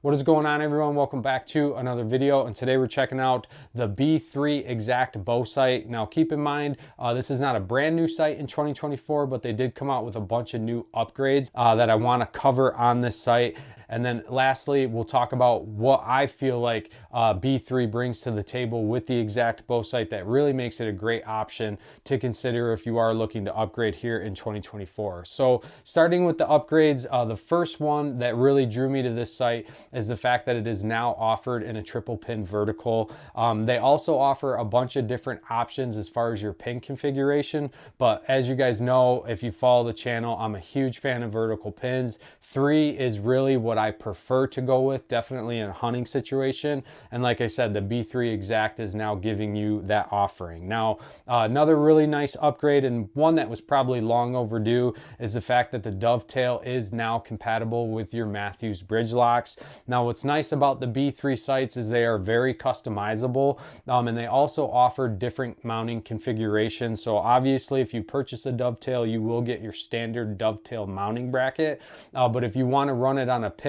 What is going on, everyone? Welcome back to another video, and today we're checking out the B3 Exact Bow Sight. Now keep in mind, this is not a brand new sight in 2024, but they did come out with a bunch of new upgrades that I want to cover on this sight. And then lastly, we'll talk about what I feel like B3 brings to the table with the Exact Bow Sight that really makes it a great option to consider if you are looking to upgrade here in 2024. So starting with the upgrades, the first one that really drew me to this sight is the fact that it is now offered in a triple pin vertical. They also offer a bunch of different options as far as your pin configuration, but as you guys know, if you follow the channel, I'm a huge fan of vertical pins. 3 is really what I prefer to go with, definitely in a hunting situation. And like I said, the B3 Exact is now giving you that offering. Now, another really nice upgrade, and one that was probably long overdue, is the fact that the dovetail is now compatible with your Matthews bridge locks. Now, what's nice about the B3 sights is they are very customizable, and they also offer different mounting configurations. So obviously, if you purchase a dovetail, you will get your standard dovetail mounting bracket. But if you want to run it on a pick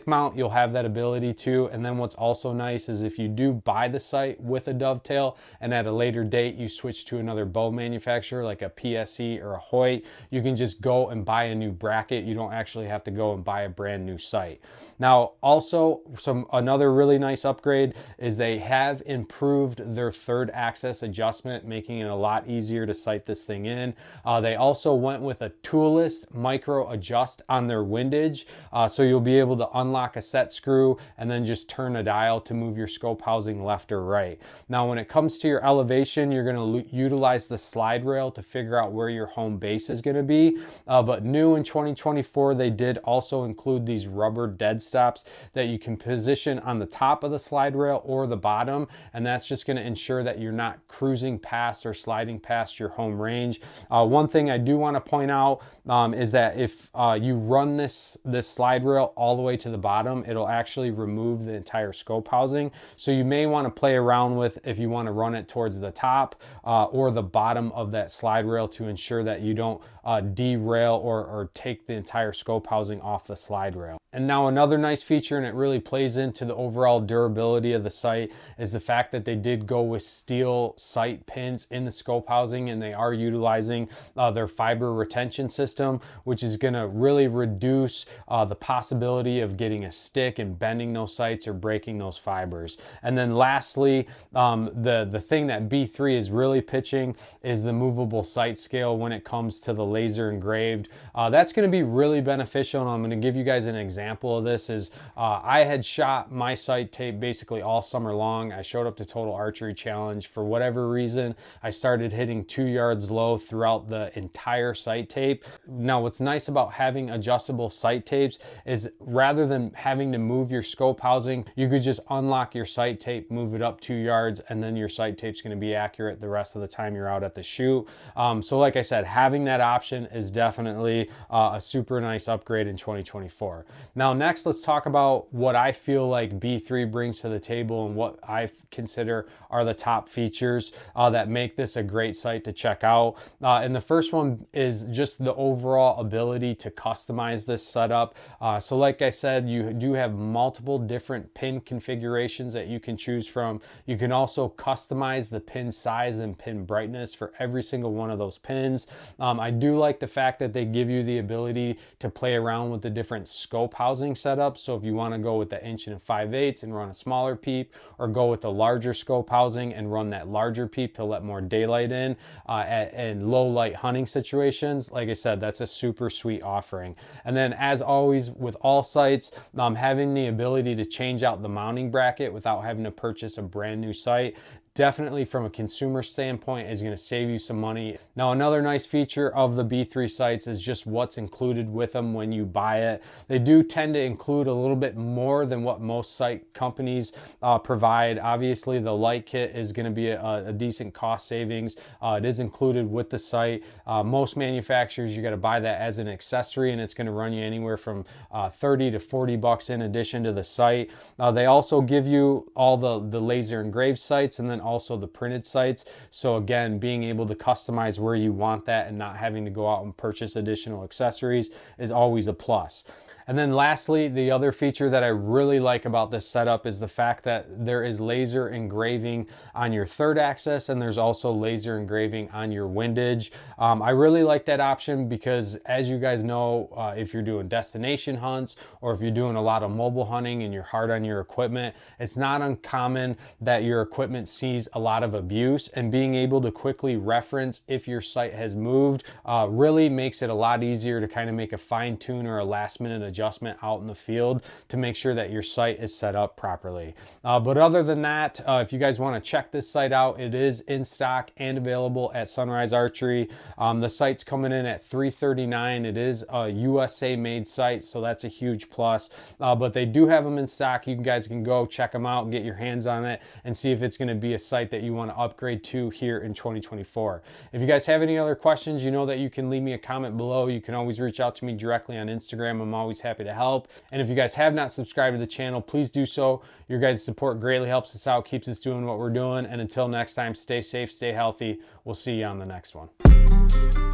mount, you'll have that ability to. And then what's also nice is if you do buy the sight with a dovetail and at a later date you switch to another bow manufacturer like a PSE or a Hoyt, you can just go and buy a new bracket. You don't actually have to go and buy a brand new sight. Now, also another really nice upgrade is they have improved their third axis adjustment, making it a lot easier to sight this thing in. They also went with a toolless micro adjust on their windage, so you'll be able to unlock a set screw and then just turn a dial to move your scope housing left or right. Now, when it comes to your elevation, you're going to utilize the slide rail to figure out where your home base is going to be. But new in 2024, they did also include these rubber dead stops that you can position on the top of the slide rail or the bottom, and that's just going to ensure that you're not cruising past or sliding past your home range. One thing I do want to point out is that if you run this slide rail all the way to the bottom, it'll actually remove the entire scope housing. So you may want to play around with if you want to run it towards the top or the bottom of that slide rail to ensure that you don't derail or take the entire scope housing off the slide rail. And now another nice feature, and it really plays into the overall durability of the sight, is the fact that they did go with steel sight pins in the scope housing, and they are utilizing their fiber retention system, which is going to really reduce the possibility of getting a stick and bending those sights or breaking those fibers. And then lastly, the thing that B3 is really pitching is the movable sight scale when it comes to the laser engraved. That's going to be really beneficial, and I'm going to give you guys an example of this. Is I had shot my sight tape basically all summer long. I showed up to Total Archery Challenge. For whatever reason, I started hitting 2 yards low throughout the entire sight tape. Now, what's nice about having adjustable sight tapes is rather than having to move your scope housing, you could just unlock your sight tape, move it up 2 yards, and then your sight tape's going to be accurate the rest of the time you're out at the shoot. So like I said, having that option is definitely a super nice upgrade in 2024. Now, next, let's talk about what I feel like B3 brings to the table and what I consider are the top features that make this a great sight to check out. And the first one is just the overall ability to customize this setup. So like I said, you do have multiple different pin configurations that you can choose from. You can also customize the pin size and pin brightness for every single one of those pins. I do like the fact that they give you the ability to play around with the different scope housing setup. So if you want to go with the 1 5/8 and run a smaller peep, or go with the larger scope housing and run that larger peep to let more daylight in in low light hunting situations, like I said, that's a super sweet offering. And then, as always with all sights, having the ability to change out the mounting bracket without having to purchase a brand new sight, definitely from a consumer standpoint, is going to save you some money. Now, another nice feature of the B3 sights is just what's included with them when you buy it. They do tend to include a little bit more than what most sight companies provide. Obviously, the light kit is going to be a decent cost savings. It is included with the sight. Most manufacturers, you got to buy that as an accessory, and it's going to run you anywhere from 30 to 40 bucks in addition to the sight. They also give you all the laser engraved sights, and then also the printed sights. So again, being able to customize where you want that and not having to go out and purchase additional accessories is always a plus. And then lastly, the other feature that I really like about this setup is the fact that there is laser engraving on your third axis, and there's also laser engraving on your windage. I really like that option because, as you guys know, if you're doing destination hunts or if you're doing a lot of mobile hunting and you're hard on your equipment, it's not uncommon that your equipment sees a lot of abuse, and being able to quickly reference if your sight has moved really makes it a lot easier to kind of make a fine tune or a last minute adjustment out in the field to make sure that your sight is set up properly. But other than that, if you guys want to check this sight out, it is in stock and available at Sunrise Archery. The sight's coming in at $339. It is a USA made sight, so that's a huge plus. But they do have them in stock. You guys can go check them out, get your hands on it, and see if it's going to be a sight that you want to upgrade to here in 2024. If you guys have any other questions, you know that you can leave me a comment below. You can always reach out to me directly on Instagram. I'm always happy to help. And if you guys have not subscribed to the channel, please do so. Your guys' support greatly helps us out, keeps us doing what we're doing. And until next time, stay safe, stay healthy. We'll see you on the next one.